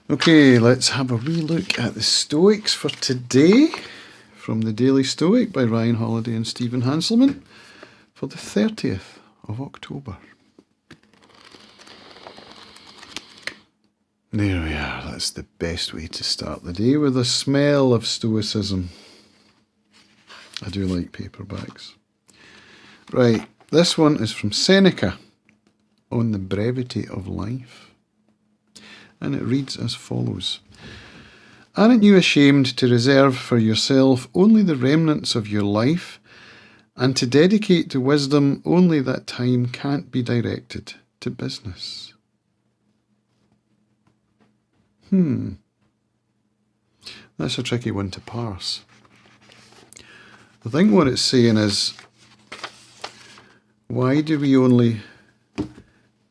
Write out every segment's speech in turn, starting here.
Okay, let's have a wee look at the Stoics for today from the Daily Stoic by Ryan Holiday and Stephen Hanselman for the 30th of October. There we are, that's the best way to start the day, with a smell of stoicism. I do like paperbacks. Right, this one is from Seneca on the Brevity of Life. And it reads as follows. Aren't you ashamed to reserve for yourself only the remnants of your life, and to dedicate to wisdom only that time can't be directed to business? That's a tricky one to parse. I think what it's saying is, why do we only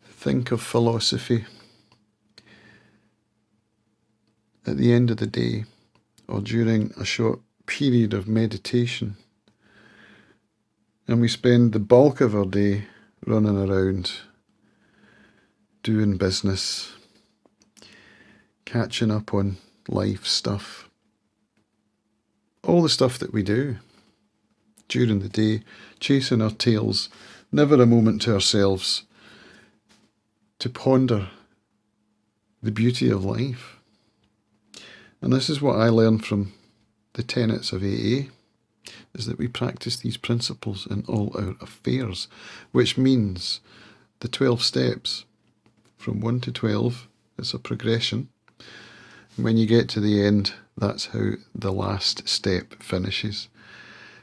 think of philosophy at the end of the day or during a short period of meditation, and we spend the bulk of our day running around doing business, catching up on life stuff, all the stuff that we do during the day, chasing our tails, never a moment to ourselves to ponder the beauty of life. And this is what I learned from the tenets of AA, is that we practice these principles in all our affairs, which means the 12 steps, from 1 to 12, it's a progression. When you get to the end, that's how the last step finishes.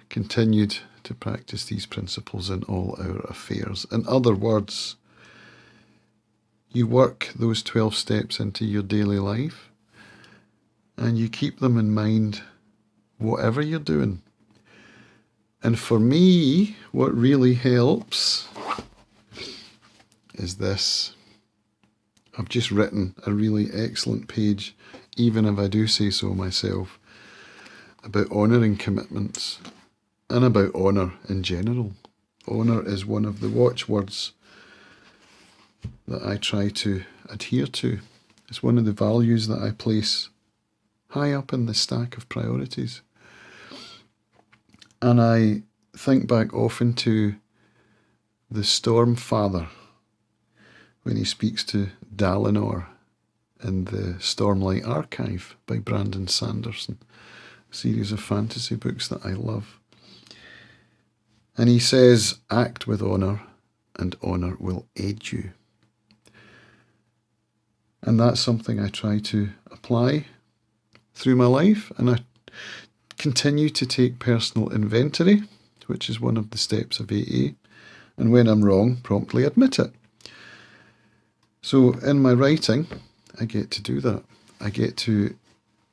Continued to practice these principles in all our affairs. In other words, you work those 12 steps into your daily life, and you keep them in mind whatever you're doing. And for me, what really helps is this. I've just written a really excellent page, even if I do say so myself, about honouring commitments and about honour in general. Honour is one of the watchwords that I try to adhere to. It's one of the values that I place high up in the stack of priorities. And I think back often to the Storm Father when he speaks to Dalinor in the Stormlight Archive by Brandon Sanderson, a series of fantasy books that I love. And he says, act with honour and honour will aid you. And that's something I try to apply through my life, and I continue to take personal inventory, which is one of the steps of AA, and when I'm wrong, promptly admit it. So in my writing, I get to do that. I get to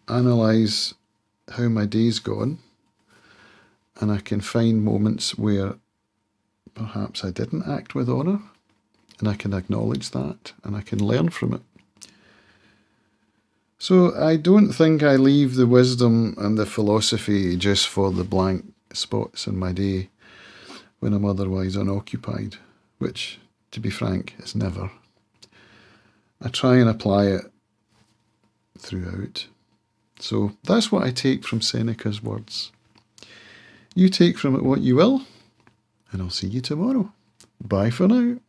analyse how my day's gone, and I can find moments where perhaps I didn't act with honour, and I can acknowledge that, and I can learn from it. So I don't think I leave the wisdom and the philosophy just for the blank spots in my day when I'm otherwise unoccupied, which, to be frank, is never. I try and apply it throughout. So that's what I take from Seneca's words. You take from it what you will, and I'll see you tomorrow. Bye for now.